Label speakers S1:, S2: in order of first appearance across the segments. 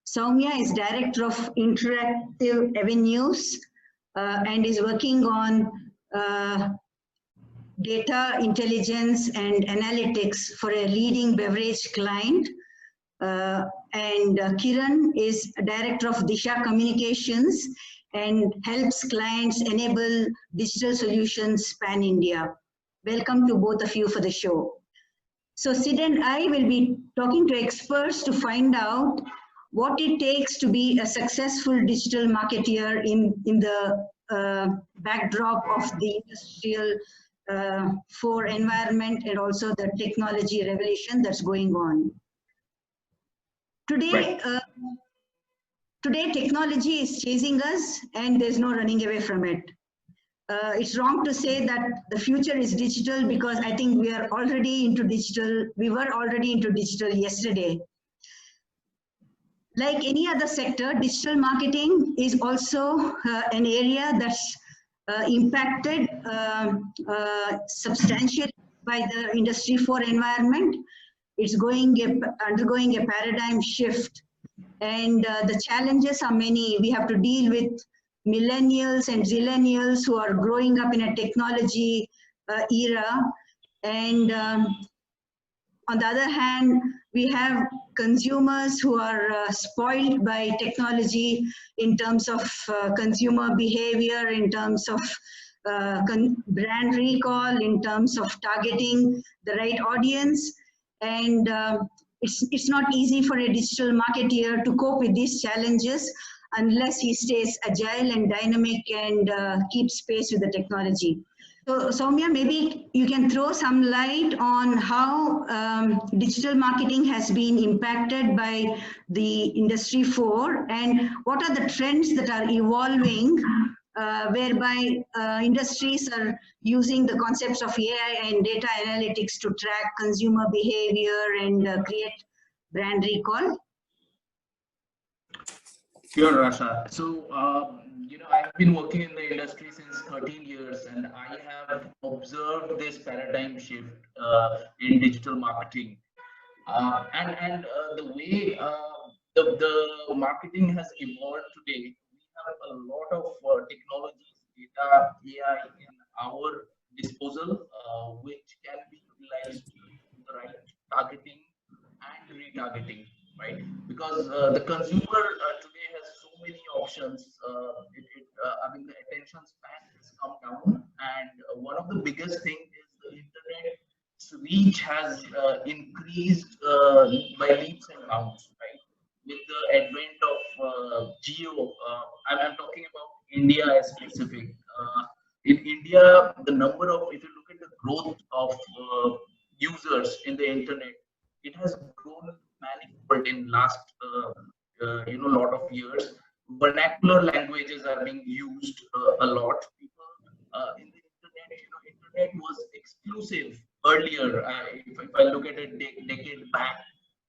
S1: Soumya is Director of Interactive Avenues and is working on data intelligence and analytics for a leading beverage client. Kiran is Director of Disha Communications and helps clients enable digital solutions pan-India. Welcome to both of you for the show. So Sid and I will be talking to experts to find out what it takes to be a successful digital marketeer in the backdrop of the industrial 4 environment and also the technology revolution that's going on. Today, today technology is chasing us and there's no running away from it. It's wrong to say that the future is digital because I think we are already into digital. We were already into digital yesterday. Like any other sector, digital marketing is also an area that's impacted substantially by the Industry 4 environment. It's undergoing a paradigm shift, and the challenges are many. We have to deal with millennials and zillennials who are growing up in a technology era, and on the other hand, we have consumers who are spoiled by technology in terms of consumer behavior, in terms of brand recall, in terms of targeting the right audience. And it's not easy for a digital marketeer to cope with these challenges unless he stays agile and dynamic and keeps pace with the technology. So Soumya, maybe you can throw some light on how digital marketing has been impacted by the Industry 4 and what are the trends that are evolving whereby industries are using the concepts of AI and data analytics to track consumer behavior and create brand recall?
S2: Sure, Rasha. So, I've been working in the industry since 13 years and I have observed this paradigm shift in digital marketing. And the way the marketing has evolved today, we have a lot of technologies, data, AI in our disposal, which can be utilized to do the right targeting and retargeting, right? Because the consumer today has so many options. I mean, the attention span has come down, and one of the biggest thing is the internet's reach has increased by leaps and bounds, right? With the advent of geo, I'm talking about India as specific. In India, the number of, if you look at the growth of users in the internet, it has grown manifold in last lot of years. Vernacular languages are being used a lot. People in the internet was exclusive earlier. If I look at a decade back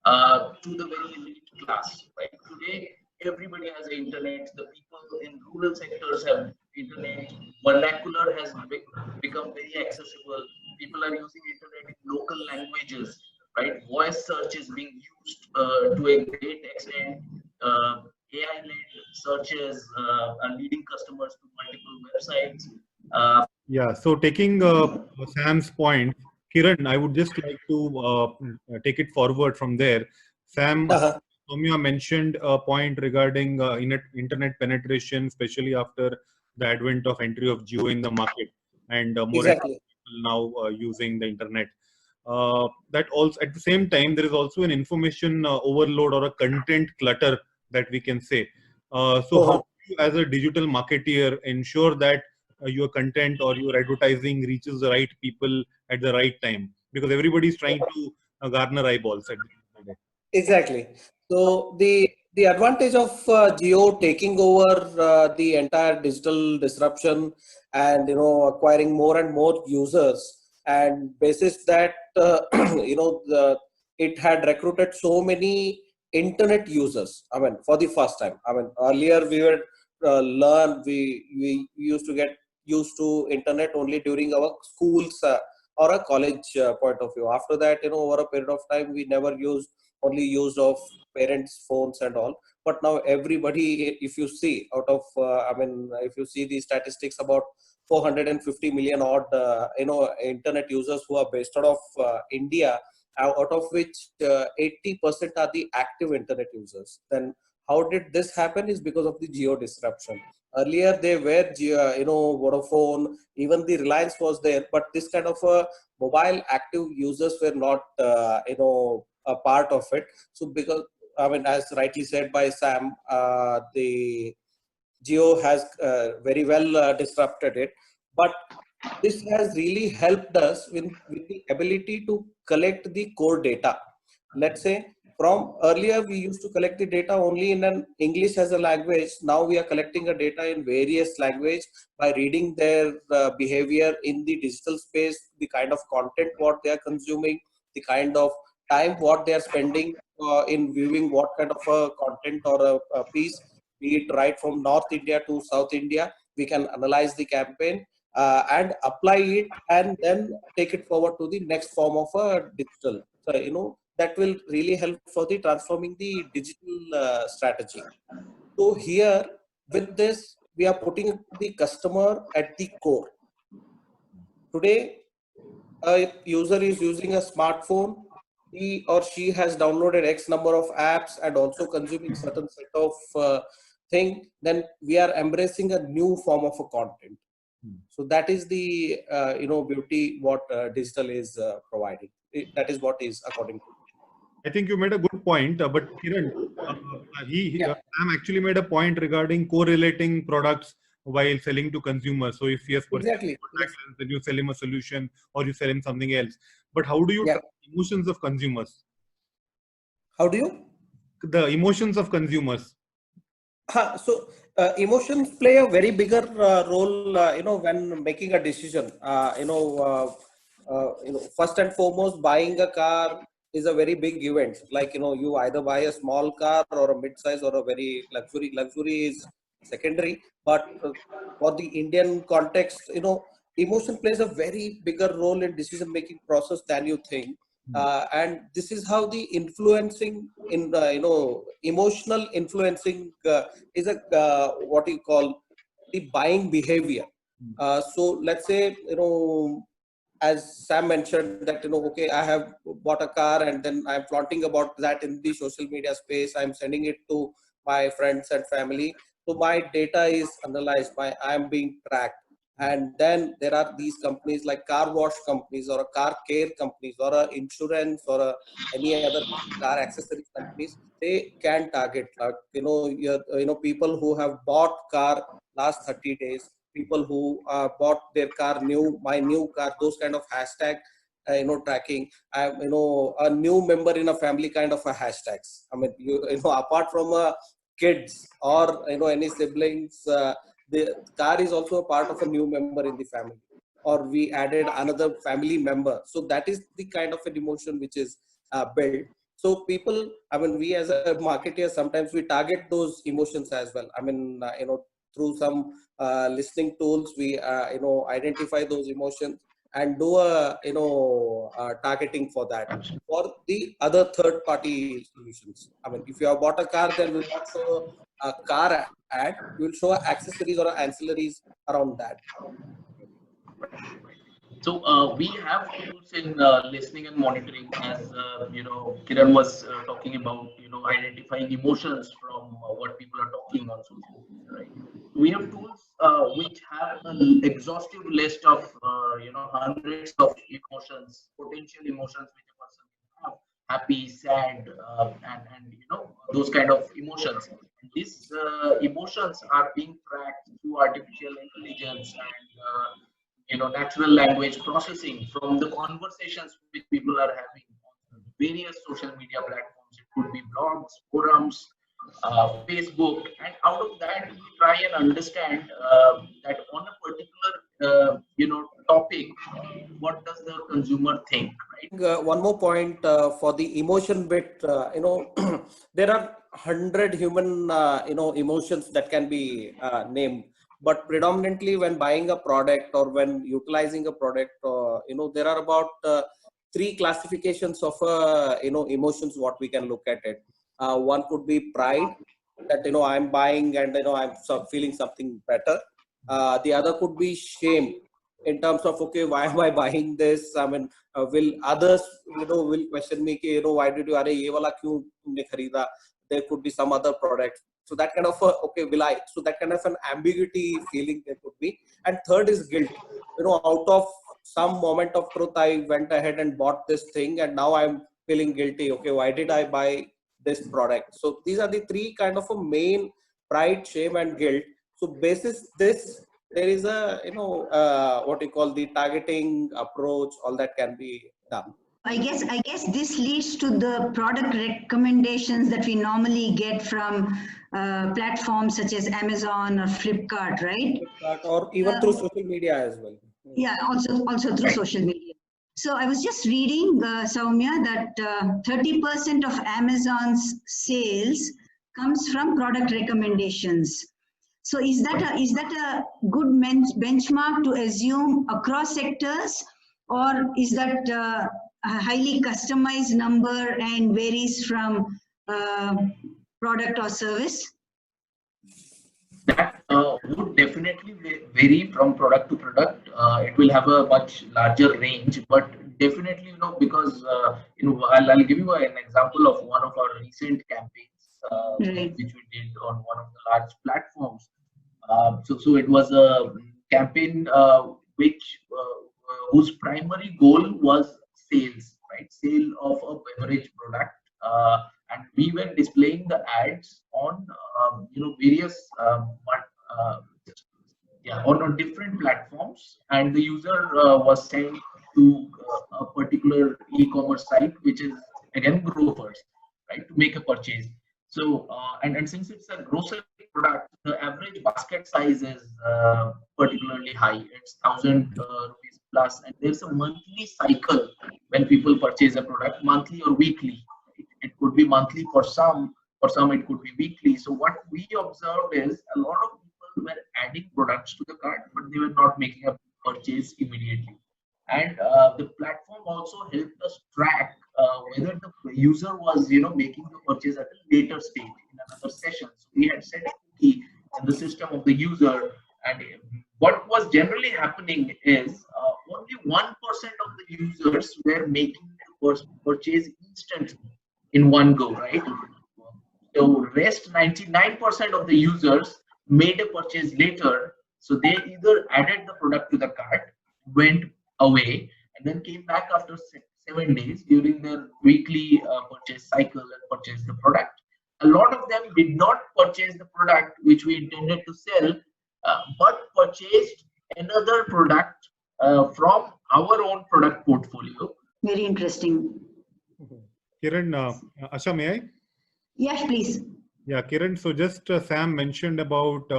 S2: to the very elite class, right? Today, everybody has the internet. The people in rural sectors have internet. Vernacular has become very accessible. People are using internet in local languages, right? Voice search is being used to a great extent. AI-led searches are leading customers to multiple websites.
S3: Yeah, so taking Sam's point, Kiran, I would just like to take it forward from there. Sam, Soumya mentioned a point regarding internet penetration, especially after the advent of entry of Jio in the market, and more people now using the internet. That also, at the same time, there is also an information overload or a content clutter that we can say. So how do you, as a digital marketeer, ensure that your content or your advertising reaches the right people at the right time? Because everybody is trying to garner eyeballs at the end of the day.
S4: Exactly. So the advantage of Jio taking over the entire digital disruption and acquiring more and more users, and basis that it had recruited so many internet users. I mean, for the first time. I mean, earlier we were we used to get used to internet only during our schools or a college point of view. After that, over a period of time, we never only used of parents' phones and all. But now everybody, if you see if you see the statistics about 450 million odd, internet users who are based out of India, out of which 80% are the active internet users. Then how did this happen? Is because of the geo disruption. Earlier they were Vodafone, even the Reliance was there, but this kind of mobile active users were not a part of it. So because as rightly said by Sam, the geo has very well disrupted it, but this has really helped us with the ability to collect the core data. Let's say from earlier we used to collect the data only in an English as a language. Now we are collecting the data in various language by reading their behavior in the digital space, the kind of content what they are consuming, the kind of time what they are spending in viewing what kind of content or a piece, be it right from North India to South India. We can analyze the campaign and apply it, and then take it forward to the next form of a digital. So, that will really help for the transforming the digital strategy. So here, with this, we are putting the customer at the core. Today, a user is using a smartphone. He or she has downloaded X number of apps and also consuming certain set of thing. Then we are embracing a new form of a content. So that is the beauty what digital is providing. That is what is according to me.
S3: I think you made a good point, but Kiran, Sam actually made a point regarding correlating products while selling to consumers. So if he has
S4: exactly,
S3: then you sell him a solution or you sell him something else. But how do you track emotions of consumers?
S4: How do you?
S3: The emotions of consumers.
S4: So emotions play a very bigger role, when making a decision. First and foremost, buying a car is a very big event. Like, you either buy a small car or a mid-size or a very luxury. Luxury is secondary, but for the Indian context, emotion plays a very bigger role in decision-making process than you think. And this is how the influencing in emotional influencing is a what you call the buying behavior. So let's say, as Sam mentioned that, okay, I have bought a car and then I'm flaunting about that in the social media space. I'm sending it to my friends and family. So my data is analyzed, I am being tracked. And then there are these companies like car wash companies or a car care companies or a insurance or any other car accessories companies. They can target, like, people who have bought car last 30 days, people who bought their car my new car, those kind of hashtag, tracking. A new member in a family kind of a hashtags. Apart from kids or any siblings, the car is also a part of a new member in the family, or we added another family member. So that is the kind of an emotion which is built. So people, we as a marketer, sometimes we target those emotions as well. Through some listening tools, we identify those emotions and do a targeting for that.
S2: Absolutely.
S4: For the other third party solutions, if you have bought a car, then we'll not show a car ad, we'll show accessories or ancillaries around that.
S2: So we have tools in listening and monitoring, as Kiran was talking about, identifying emotions from what people are talking on social media, right? We have tools which have an exhaustive list of hundreds of emotions, potential emotions which a person can have: happy, sad, and those kind of emotions. These emotions are being tracked through artificial intelligence and natural language processing from the conversations which people are having on various social media platforms. It could be blogs, forums, Facebook, and out of that we try and understand that on a particular topic, what does the consumer think, right?
S4: One more point for the emotion bit. There are 100 human emotions that can be named. but predominantly when buying a product or when utilizing a product, there are about three classifications of emotions what we can look at it. One could be pride, that I'm buying and I'm feeling something better. The other could be shame, in terms of, okay, why am I buying this? I mean, will others will question me, why did you ye wala kyun tumne kharida? There could be some other product. So that kind of okay, will I? So that kind of an ambiguity feeling there could be. And third is guilt. Out of some moment of truth, I went ahead and bought this thing, and now I'm feeling guilty. Okay, why did I buy this product? So these are the three kind of a main: pride, shame, and guilt. So basis this, there is a what you call the targeting approach. All that can be done.
S1: I guess this leads to the product recommendations that we normally get from platforms such as Amazon or Flipkart, right?
S4: Flipkart, or even through social media as well.
S1: Yeah, also through social media. So I was just reading, Soumya, that 30% of Amazon's sales comes from product recommendations. So is that a good benchmark to assume across sectors, or is that a highly customized number and varies from product or service?
S2: That would definitely vary from product to product. It will have a much larger range, but definitely, because I'll give you an example of one of our recent campaigns,
S1: Right.
S2: which we did on one of the large platforms. So it was a campaign whose primary goal was sales, right? Sale of a beverage product, and we were displaying the ads on various on different platforms, and the user was sent to a particular e-commerce site, which is again Grofers, right, to make a purchase. So and since it's a grocery product, the average basket size is particularly high. It's 1,000 rupees plus, and there's a monthly cycle when people purchase a product, monthly or weekly. It could be monthly for some it could be weekly. So what we observed is a lot of people were adding products to the cart, but they were not making a purchase immediately. And the platform also helped us track whether the user was making the purchase at a later stage in another session. So we had set a cookie in the system of the user, and what was generally happening is only 1% of the users were making the purchase instantly in one go, right? So rest 99% of the users made a purchase later. So they either added the product to the cart, went away, and then came back after 7 days during their weekly purchase cycle and purchased the product. A lot of them did not purchase the product which we intended to sell, but purchased another product from our own product portfolio.
S1: Very interesting.
S3: Kiran, Asha, may I?
S1: Yes, please.
S3: Yeah, Kiran. So just Sam mentioned about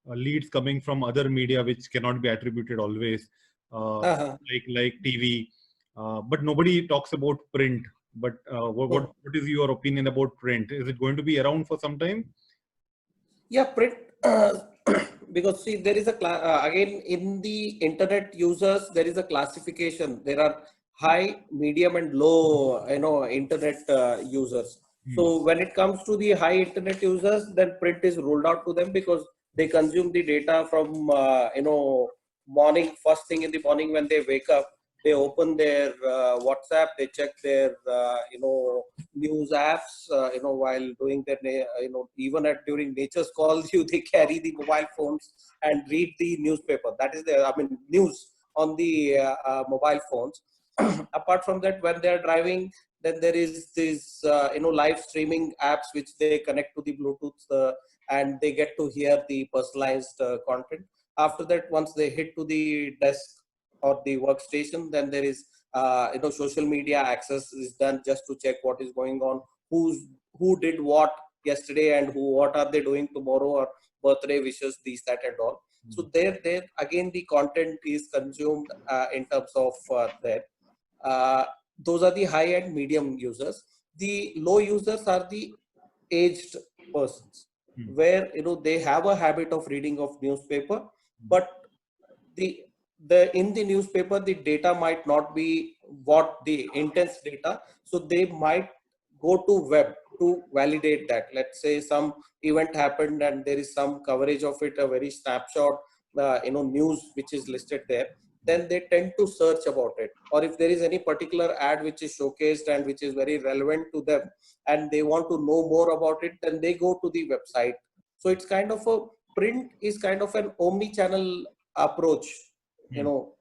S3: leads coming from other media, which cannot be attributed always, like TV. But nobody talks about print. But what is your opinion about print? Is it going to be around for some time?
S4: Yeah, print. Because see, there is a again in the internet users, there is a classification. There are high, medium, and low, internet users. So when it comes to the high internet users, then print is ruled out to them, because they consume the data from morning, first thing in the morning when they wake up. They open their WhatsApp, they check their news apps, while doing their even during nature's calls, they carry the mobile phones and read the newspaper. That is the news on the mobile phones. Apart from that, when they are driving, then there is this live streaming apps which they connect to the Bluetooth, and they get to hear the personalized content. After that, once they hit to the desk or the workstation, then there is social media access is done just to check what is going on, who did what yesterday, and what are they doing tomorrow, or birthday wishes, these, that, and all. So there again the content is consumed in terms of that. Those are the high and medium users. The low users are the aged persons. where they have a habit of reading of newspaper, but the in the newspaper the data might not be what the intense data, so they might go to web to validate that. Let's say some event happened and there is some coverage of it, a very snapshot news which is listed there, then they tend to search about it. Or if there is any particular ad which is showcased and which is very relevant to them and they want to know more about it, then they go to the website. So it's kind of a print is kind of an omni-channel approach. You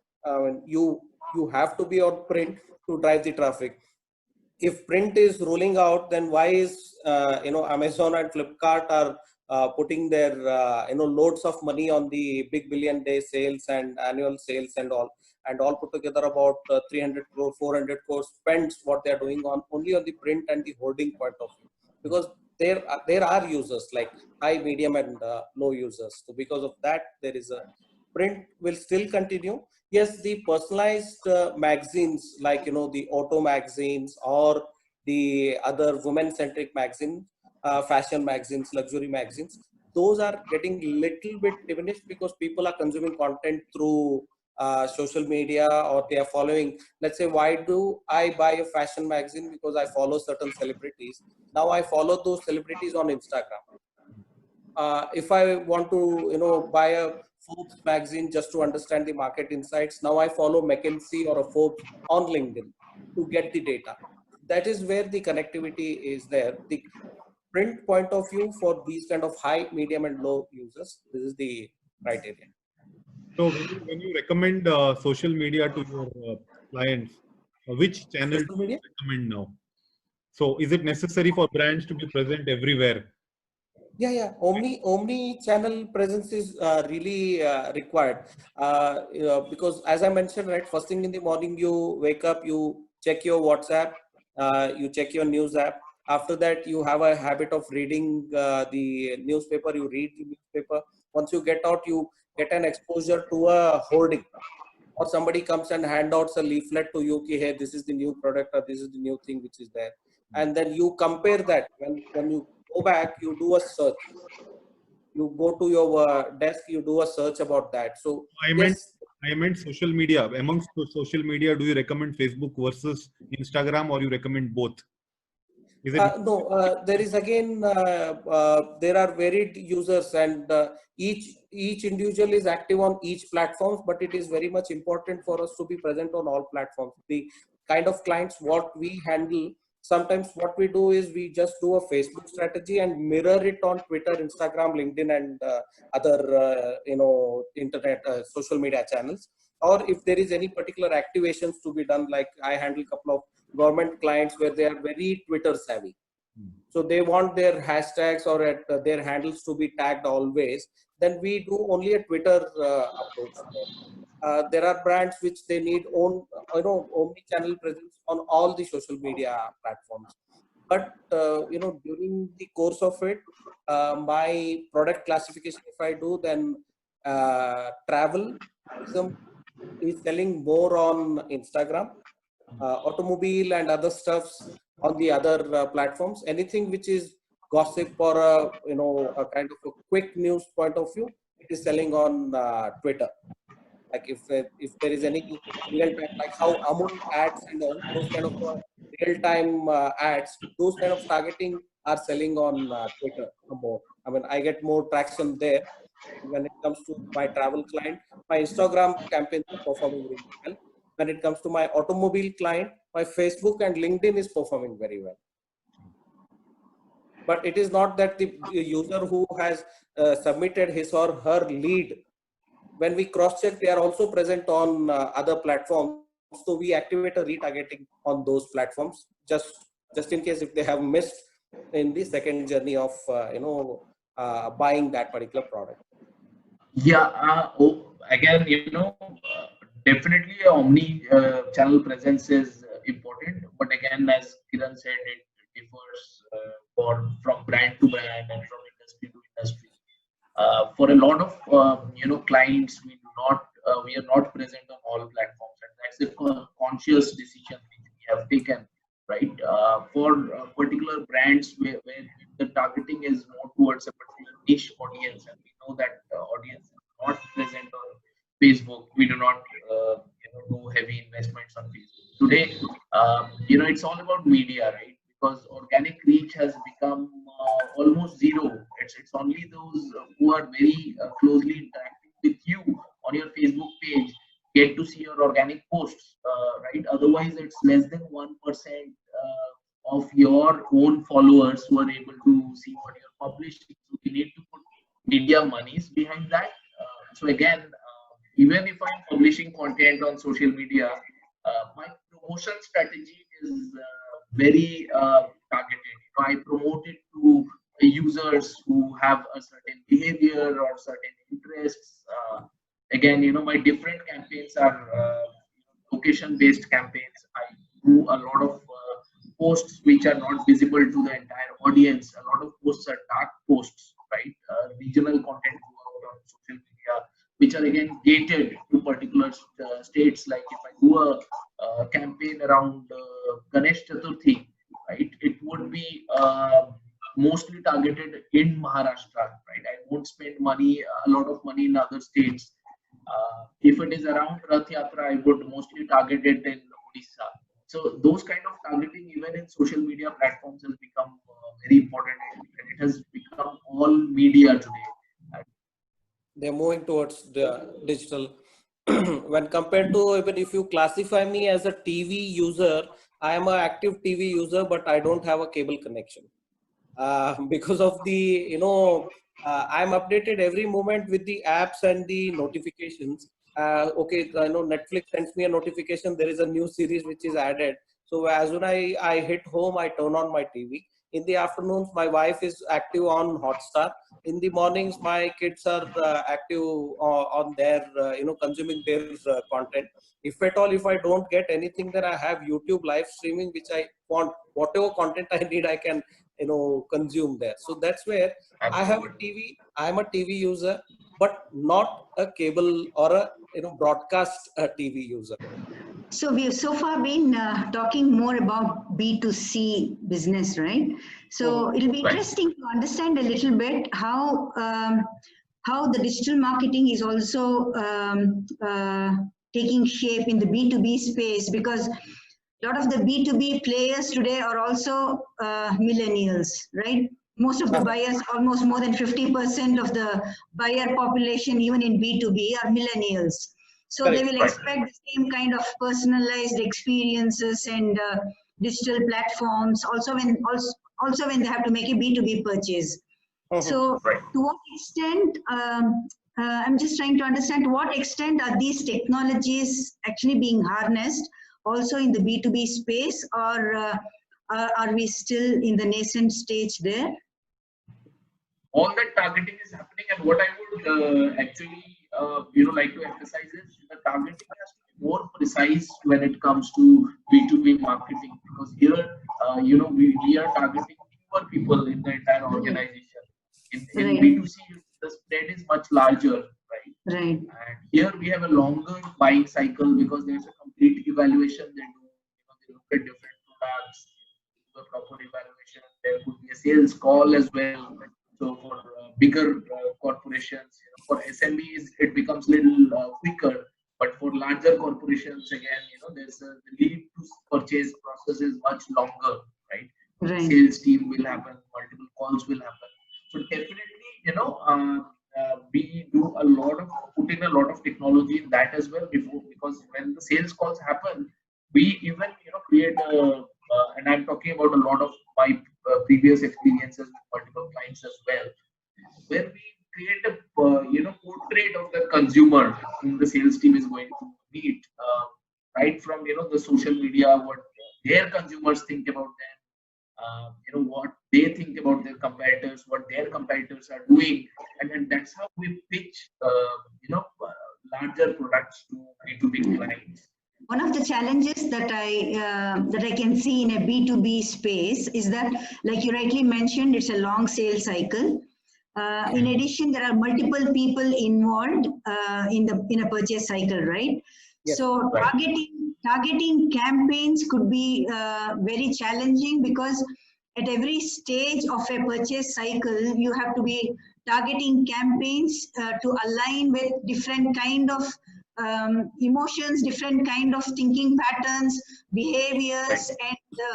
S4: have to be on print to drive the traffic. If print is rolling out, then why is Amazon and Flipkart are putting their loads of money on the big billion day sales and annual sales and all put together about 300 crore 400 crore spends what they are doing on only on the print and the hoarding point of view, because there are users like high, medium and low users. So because of that, there is a print will still continue. Yes, the personalized magazines like the auto magazines or the other women-centric magazines, fashion magazines, luxury magazines, those are getting little bit diminished because people are consuming content through social media, or they are following. Let's say, why do I buy a fashion magazine? Because I follow certain celebrities. Now I follow those celebrities on Instagram. If I want to buy a Forbes magazine just to understand the market insights, now I follow McKinsey or a Forbes on LinkedIn to get the data. That is where the connectivity is there. The print point of view for these kind of high, medium and low users, this is the criteria.
S3: So when you recommend social media to your clients, which channel do you recommend now? So is it necessary for brands to be present everywhere?
S4: Yeah. Omni channel presence is really required because, as I mentioned, right, first thing in the morning you wake up, you check your WhatsApp, you check your news app. After that, you have a habit of reading the newspaper. You read the newspaper. Once you get out, you get an exposure to a hoarding, or somebody comes and hand out a leaflet to you, ki, hey, this is the new product or this is the new thing which is there. And then you compare that. When you go back, you do a search. You go to your desk, you do a search about that. So
S3: I meant social media. Amongst the social media, do you recommend Facebook versus Instagram, or you recommend both?
S4: No, there is again there are varied users, and each individual is active on each platform, but it is very much important for us to be present on all platforms. The kind of clients what we handle, sometimes what we do is we just do a Facebook strategy and mirror it on Twitter, Instagram, LinkedIn and other internet social media channels. Or if there is any particular activations to be done, like I handle a couple of government clients where they are very Twitter savvy. So they want their hashtags or their handles to be tagged always. Then we do only a Twitter approach. There are brands which they need omni-channel presence on all the social media platforms. But during the course of it, my product classification, if I do, then travel is selling more on Instagram, automobile and other stuffs on the other platforms. Anything which is gossip or a kind of a quick news point of view, it is selling on Twitter. Like if there is any real time, like how Amul ads and all those kind of real time ads, those kind of targeting are selling on Twitter more. I mean, I get more traction there. When it comes to my travel client, my Instagram campaigns are performing really well. When it comes to my automobile client, my Facebook and LinkedIn is performing very well. But it is not that the user who has submitted his or her lead, when we cross-check, they are also present on other platforms. So we activate a retargeting on those platforms, just in case if they have missed in the second journey of buying that particular product.
S2: Yeah. Again, definitely omni-channel presence is important. But again, as Kiran said, it differs from brand to brand and from industry to industry. For a lot of clients, we are not present on all platforms, and that's a conscious decision which we have taken, right? For particular brands where we the targeting is more towards a particular niche audience, and we know that audience is not present on Facebook. We do not do heavy investments on Facebook today. It's all about media, right? Because organic reach has become almost zero. It's only those who are very closely interacting with you on your Facebook page get to see your organic posts, right? Otherwise, it's less than 1% of your own followers who are able to see what you're publishing. So we need to put media monies behind that. So again, even if I'm publishing content on social media, my promotion strategy is very targeted. I promote it to users who have a certain behavior or certain interests. Again, my different campaigns are location-based campaigns. I do a lot of posts which are not visible to the entire audience. A lot of posts are dark posts, right? Regional content go out on social media, which are again gated to particular states. Like if I do a campaign around Ganesh Chaturthi, right, it would be mostly targeted in Maharashtra, right? I won't spend a lot of money in other states. If it is around Rath Yatra, I would mostly target it in Odisha. So those kind of targeting, even in social media platforms, has become very important, and it has become all media today.
S4: They're moving towards the digital. When compared to, even if you classify me as a TV user, I am an active TV user, but I don't have a cable connection. Because of the, I'm updated every moment with the apps and the notifications. Okay, I know Netflix sends me a notification, there is a new series which is added. So as soon as I hit home, I turn on my TV. In the afternoons, my wife is active on Hotstar. In the mornings, my kids are active on their, consuming their content. If at all, if I don't get anything, then I have YouTube live streaming, which I want, whatever content I need, I can consume there. So that's where I have a TV. I'm a TV user, but not a cable or a broadcast TV user.
S1: So we have so far been talking more about B2C business, right? So it'll be interesting to understand a little bit how the digital marketing is also taking shape in the B2B space, because a lot of the B2B players today are also millennials, right? Most of the buyers, almost more than 50% of the buyer population, even in B2B, are millennials. So they will expect the same kind of personalized experiences and digital platforms also when they have to make a B2B purchase. So to what extent, I'm just trying to understand, to what extent are these technologies actually being harnessed also in the B2B space, or are we still in the nascent stage there?
S2: All that targeting is happening, and what I would actually like to emphasize is the targeting has to be more precise when it comes to B2B marketing, because here we are targeting fewer people in the entire organization. In B2C, the spread is much larger, right?
S1: Right.
S2: And here we have a longer buying cycle because there's a complete evaluation. They do, they look at different products, do a proper evaluation. There could be a sales call as well. So for bigger corporations, for SMEs, it becomes a little quicker. But for larger corporations, again, there's the lead to purchase process is much longer, right?
S1: Right.
S2: Sales team will happen, multiple calls will happen. So definitely, we do put in a lot of technology in that as well before, because when the sales calls happen, we even create and I'm talking about a lot of my previous experiences with multiple clients as well, where we create a portrait of the consumer whom the sales team is going to meet, right from the social media, what their consumers think about them, what they think about their competitors, what their competitors are doing, and then that's how we pitch larger products to B2B clients.
S1: One of the challenges that I can see in a B2B space is that, like you rightly mentioned, it's a long sales cycle. In addition, there are multiple people involved in a purchase cycle, right? Yes, so targeting campaigns could be very challenging, because at every stage of a purchase cycle, you have to be targeting campaigns to align with different kind of emotions, different kind of thinking patterns, behaviors, and the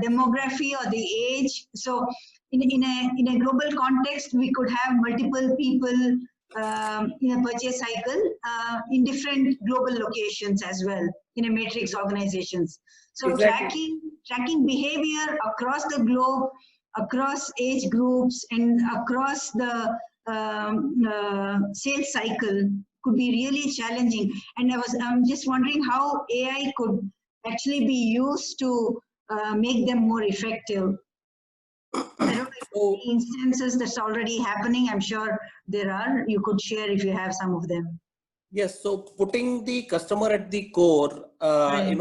S1: demography or the age. So in a global context, we could have multiple people in a purchase cycle in different global locations as well, in a matrix organizations. So
S4: Exactly.
S1: tracking behavior across the globe, across age groups, and across the sales cycle could be really challenging. And I'm just wondering how AI could actually be used to make them more effective. I don't know if
S4: So,
S1: any instances that's already happening. I'm sure there are. You could share if you have some of them.
S4: yes, so putting the customer at the core,
S1: Right.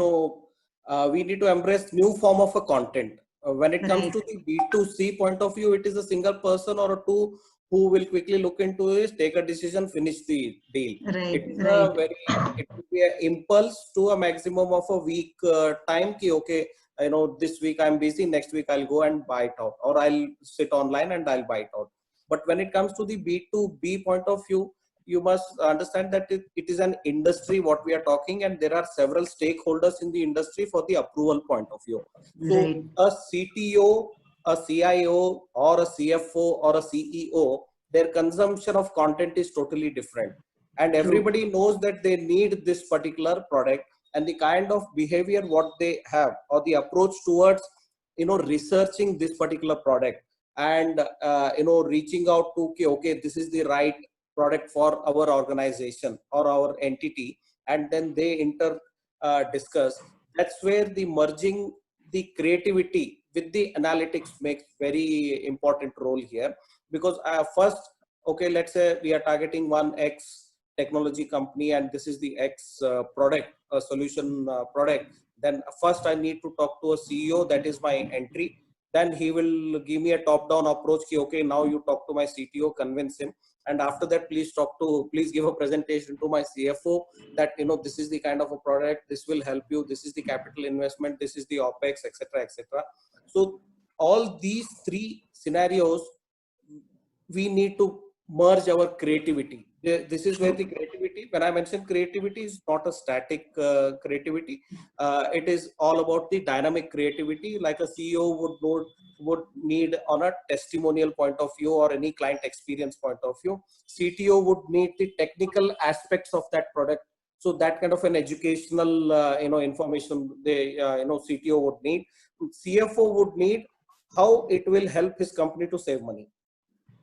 S4: we need to embrace new form of a content. When it comes
S1: Right.
S4: to the B2C point of view, it is a single person or two who will quickly look into it, take a decision, finish the deal.
S1: Right.
S4: It is
S1: Right.
S4: it will be an impulse to a maximum of a week time. Ki, okay, this week I'm busy, next week I'll go and buy it out, or I'll sit online and I'll buy it out. But when it comes to the B2B point of view, you must understand that it is an industry what we are talking, and there are several stakeholders in the industry for the approval point of view. So
S1: Right.
S4: a CTO, a CIO, or a CFO, or a CEO, their consumption of content is totally different, and everybody knows that they need this particular product, and the kind of behavior what they have, or the approach towards researching this particular product, and reaching out to, okay, this is the right product for our organization or our entity, and then they discuss. That's where the merging the creativity with the analytics makes very important role here, because first, okay, let's say we are targeting one X technology company, and this is the X product solution product. Then first I need to talk to a CEO, that is my entry. Then he will give me a top down approach. Okay, now you talk to my CTO, convince him, and after that please give a presentation to my CFO that this is the kind of a product, this will help you, this is the capital investment, this is the OPEX, etc., etc. So all these three scenarios, we need to merge our creativity. This is where the creativity, when I mention creativity, is not a static creativity. It is all about the dynamic creativity, like a CEO would need on a testimonial point of view or any client experience point of view. CTO would need the technical aspects of that product. So that kind of an educational information the CTO would need. CFO would need how it will help his company to save money.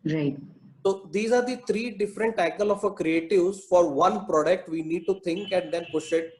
S1: Right.
S4: So these are the three different angle of a creatives for one product. We need to think and then push it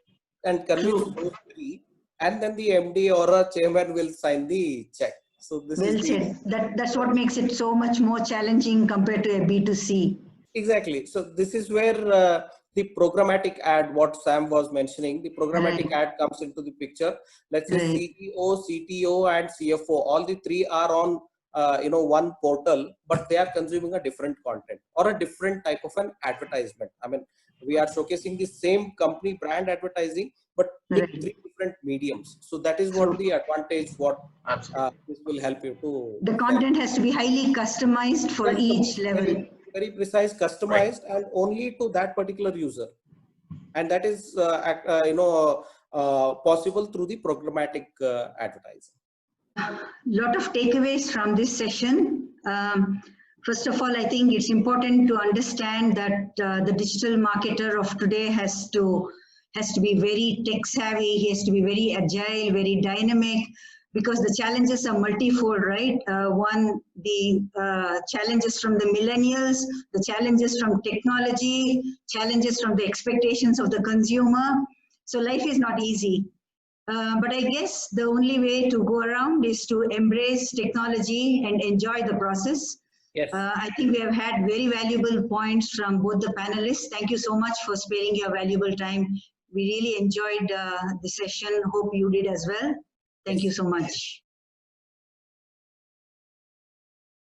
S4: and convince those three, and then the MD or a chairman will sign the check. So this
S1: Well
S4: is the
S1: said. That's what makes it so much more challenging compared to a B2C.
S4: exactly. So this is where the programmatic ad, what Sam was mentioning, the programmatic ad comes into the picture. Let's say CEO, CTO, and CFO, all the three are on one portal, but they are consuming a different content or a different type of an advertisement. I mean, we are showcasing the same company brand advertising, but with three different mediums. So that is what the advantage, what this will help you to.
S1: The content has to be highly customized for each level.
S4: Very precise, customized, and only to that particular user. And that is, possible through the programmatic advertising.
S1: Lot of takeaways from this session. First of all, I think it's important to understand that the digital marketer of today has to be very tech savvy. He has to be very agile, very dynamic, because the challenges are multifold, right? One, the challenges from the millennials, the challenges from technology, challenges from the expectations of the consumer. So life is not easy. But I guess the only way to go around is to embrace technology and enjoy the process.
S4: Yes.
S1: I think we have had very valuable points from both the panelists. Thank you so much for sparing your valuable time. We really enjoyed the session. Hope you did as well. Thank you so much.